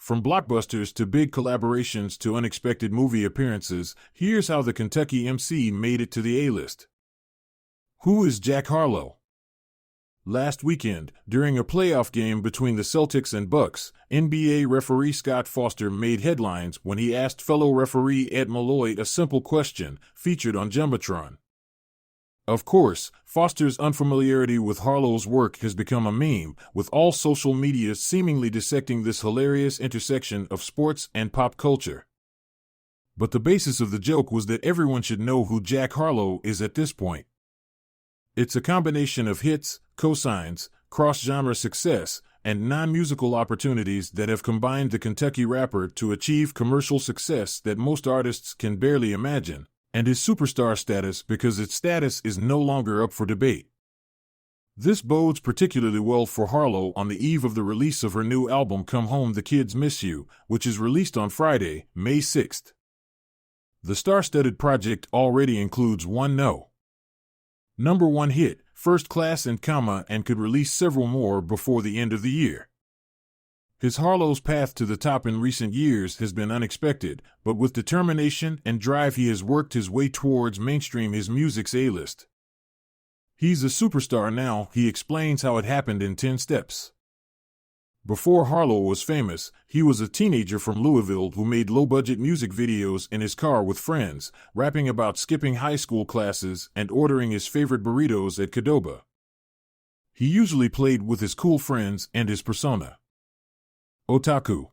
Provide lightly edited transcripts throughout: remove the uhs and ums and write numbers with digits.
From blockbusters to big collaborations to unexpected movie appearances, here's how the Kentucky MC made it to the A-list. Who is Jack Harlow? Last weekend, during a playoff game between the Celtics and Bucks, NBA referee Scott Foster made headlines when he asked fellow referee Ed Malloy a simple question, featured on Jumbotron. Of course, Foster's unfamiliarity with Harlow's work has become a meme, with all social media seemingly dissecting this hilarious intersection of sports and pop culture. But the basis of the joke was that everyone should know who Jack Harlow is at this point. It's a combination of hits, cosigns, cross-genre success, and non-musical opportunities that have combined the Kentucky rapper to achieve commercial success that most artists can barely imagine, and his superstar status because its status is no longer up for debate. This bodes particularly well for Harlow on the eve of the release of her new album Come Home the Kids Miss You, which is released on Friday, May 6th. The star-studded project already includes one number one hit, First Class and could release several more before the end of the year. His Harlow's path to the top in recent years has been unexpected, but with determination and drive he has worked his way towards mainstream his music's A-list. He's a superstar now, he explains how it happened in 10 steps. Before Harlow was famous, he was a teenager from Louisville who made low-budget music videos in his car with friends, rapping about skipping high school classes and ordering his favorite burritos at Qdoba. He usually played with his cool friends and his persona. Otaku.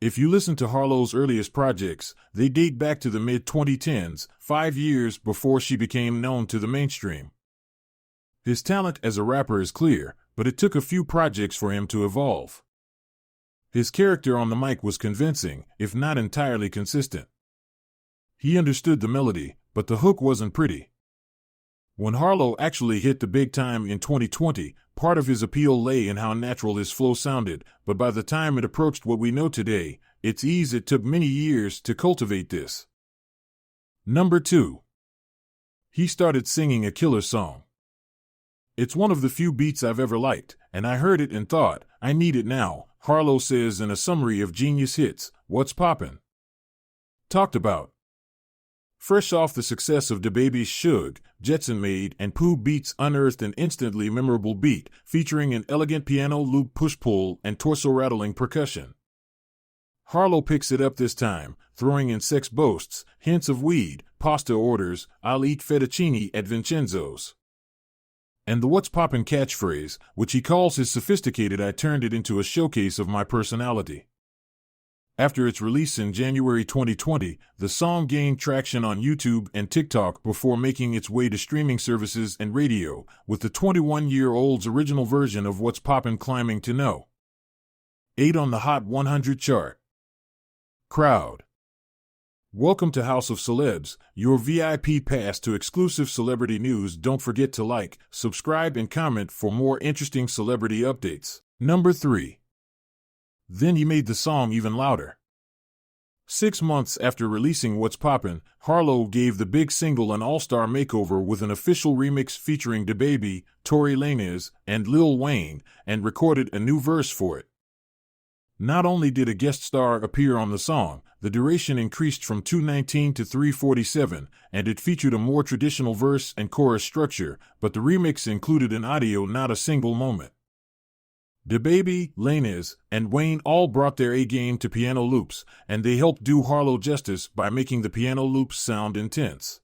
If you listen to Harlow's earliest projects, they date back to the mid-2010s, 5 years before she became known to the mainstream. His talent as a rapper is clear, but it took a few projects for him to evolve. His character on the mic was convincing, if not entirely consistent. He understood the melody, but the hook wasn't pretty. When Harlow actually hit the big time in 2020, part of his appeal lay in how natural his flow sounded, but by the time it approached what we know today, it took many years to cultivate this. Number 2. He started singing a killer song. It's one of the few beats I've ever liked, and I heard it and thought, I need it now, Harlow says in a summary of Genius Hits, What's Poppin'? Talked about. Fresh off the success of DaBaby's Suge, Jetson made and Pooh Beats unearthed an instantly memorable beat, featuring an elegant piano loop push-pull and torso-rattling percussion. Harlow picks it up this time, throwing in sex boasts, hints of weed, pasta orders, I'll eat fettuccine at Vincenzo's. And the What's Poppin' catchphrase, which he calls his sophisticated I turned it into a showcase of my personality. After its release in January 2020, the song gained traction on YouTube and TikTok before making its way to streaming services and radio, with the 21-year-old's original version of What's Poppin' climbing to No. 8 on the Hot 100 chart. Crowd. Welcome to House of Celebs, your VIP pass to exclusive celebrity news. Don't forget to like, subscribe, and comment for more interesting celebrity updates. Number 3. Then he made the song even louder. 6 months after releasing What's Poppin', Harlow gave the big single an all-star makeover with an official remix featuring DaBaby, Tory Lanez, and Lil Wayne, and recorded a new verse for it. Not only did a guest star appear on the song, the duration increased from 2:19 to 3:47, and it featured a more traditional verse and chorus structure, but the remix included an audio, not a single moment. DaBaby, Lanez, and Wayne all brought their A-game to piano loops, and they helped do Harlow justice by making the piano loops sound intense.